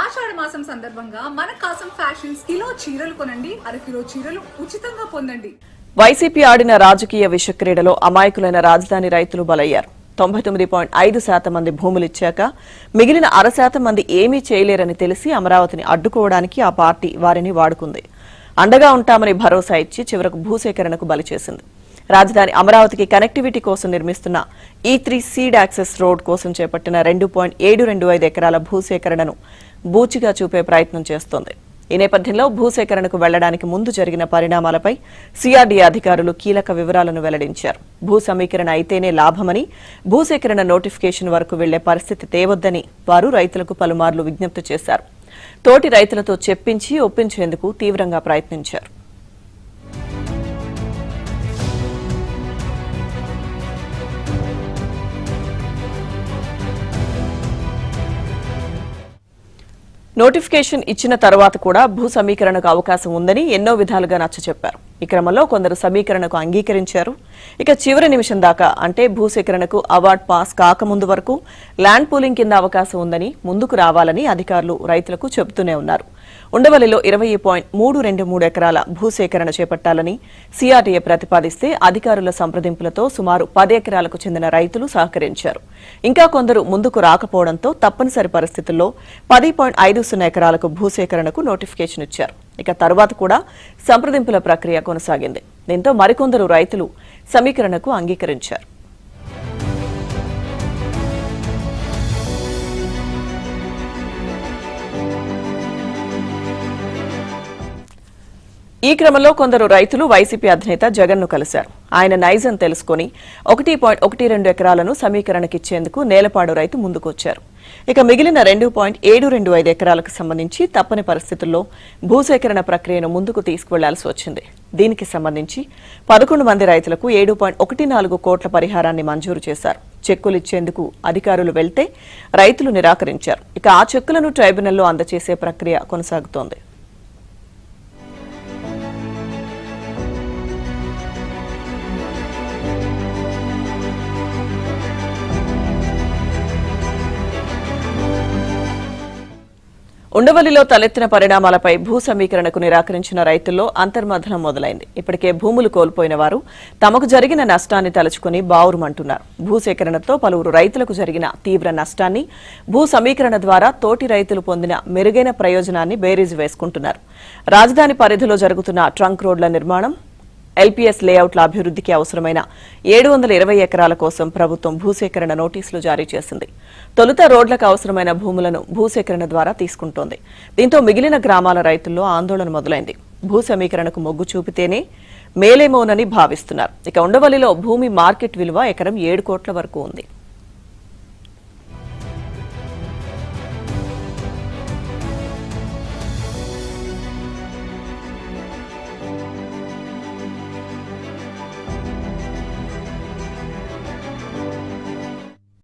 ఆషాఢ మాసం సందర్భంగా మన కాసం ఫ్యాషన్స్ కిలో చీరలు కొనండి, అరకిలో చీరలు ఉచితంగా పొందండి. వైసీపీ ఆడిన రాజకీయ విషక్రీడలో అమాయకులైన రాజధాని రైతులు బలయ్యారు. 99.5% మంది భూములిచ్చాక మిగిలిన 0.5% మంది ఏమీ చేయలేరని తెలిసి అమరావతిని అడ్డుకోవడానికి ఆ పార్టీ వారిని వాడుకుంది. అండగా ఉంటామని భరోసా ఇచ్చి చివరకు భూసేకరణకు బలి చేసింది. రాజధాని అమరావతికి కనెక్టివిటీ కోసం నిర్మిస్తున్న E3 సీడ్ యాక్సెస్ రోడ్ కోసం చేపట్టిన 2.725 ఎకరాల భూసేకరణను బూచిగా చూపే ప్రయత్నం చేస్తోంది. ఈ నేపథ్యంలో భూసేకరణకు వెళ్లడానికి ముందు జరిగిన పరిణామాలపై సిఆర్డీఏ అధికారులు కీలక వివరాలను వెల్లడించారు. భూ సమీకరణ అయితేనే లాభమని, భూసేకరణ నోటిఫికేషన్ వరకు వెళ్లే పరిస్థితి తేవద్దని వారు రైతులకు పలుమార్లు విజ్ఞప్తి చేశారు. తోటి రైతులతో చెప్పించి ఒప్పించేందుకు తీవ్రంగా ప్రయత్నించారు. నోటిఫికేషన్ ఇచ్చిన తర్వాత కూడా భూ సమీకరణకు అవకాశం ఉందని ఎన్నో విధాలుగా నచ్చచెప్పారు. ఈ క్రమంలో కొందరు సమీకరణకు అంగీకరించారు. ఇక చివరి నిమిషం దాకా అంటే భూసేకరణకు అవార్డ్ పాస్ కాకముందు వరకు ల్యాండ్ పూలింగ్ కింద అవకాశం ఉందని ముందుకు రావాలని అధికారులు రైతులకు చెబుతూనే ఉన్నారు. ఉండవల్లిలో 20.323 ఎకరాల భూసేకరణ చేపట్టాలని సిఆర్డీఏ ప్రతిపాదిస్తే అధికారుల సంప్రదింపులతో సుమారు 10 ఎకరాలకు చెందిన రైతులు సహకరించారు. ఇంకా కొందరు ముందుకు రాకపోవడంతో తప్పనిసరి పరిస్థితుల్లో 10.50 ఎకరాలకు భూసేకరణకు నోటిఫికేషన్ ఇచ్చారు. ఇక తరువాత కూడా సంప్రదింపుల ప్రక్రియ కొనసాగింది. దీంతో మరికొందరు రైతులు సమీకరణకు అంగీకరించారు. ఈ క్రమంలో కొందరు రైతులు వైసీపీ అధినేత జగన్ను కలిశారు. ఆయన నైజం తెలుసుకుని 1.12 ఎకరాలను సమీకరణకిచ్చేందుకు నేలపాడు రైతు ముందుకొచ్చారు. ఇక మిగిలిన 2.725 ఎకరాలకు సంబంధించి తప్పని పరిస్థితుల్లో భూసేకరణ ప్రక్రియను ముందుకు తీసుకువెళ్లాల్సి వచ్చింది. దీనికి సంబంధించి 11 మంది రైతులకు 7.14 కోట్ల పరిహారాన్ని మంజూరు చేశారు. చెక్కులిచ్చేందుకు అధికారులు వెళ్తే రైతులు నిరాకరించారు. ఇక ఆ చెక్కులను ట్రైబ్యునల్లో అందజేసే ప్రక్రియ కొనసాగుతోంది. ఉండవల్లిలో తలెత్తిన పరిణామాలపై భూ సమీకరణకు నిరాకరించిన రైతుల్లో అంతర్మథనం మొదలైంది. ఇప్పటికే భూములు కోల్పోయిన వారు తమకు జరిగిన నష్టాన్ని తలుచుకుని బావురుమంటున్నారు. భూసేకరణతో పలువురు రైతులకు జరిగిన తీవ్ర నష్టాన్ని, భూ సమీకరణ ద్వారా తోటి రైతులు పొందిన మెరుగైన ప్రయోజనాన్ని బేరీజు వేసుకుంటున్నారు. రాజధాని పరిధిలో జరుగుతున్న ట్రంక్ రోడ్ల నిర్మాణం, ఎల్పీఎస్ లేఅవుట్ల అభివృద్ధికి అవసరమైన 720 ఎకరాల కోసం ప్రభుత్వం భూసేకరణ నోటీసులు జారీ చేసింది. తొలుత రోడ్లకు అవసరమైన భూములను భూసేకరణ ద్వారా తీసుకుంటోంది. దీంతో మిగిలిన గ్రామాల రైతుల్లో ఆందోళన మొదలైంది. భూ సమీకరణకు మొగ్గు చూపితేనే మేలేమోనని భావిస్తున్నారు. ఇక ఉండవల్లిలో భూమి మార్కెట్ విలువ ఎకరం 7 కోట్ల వరకు ఉంది.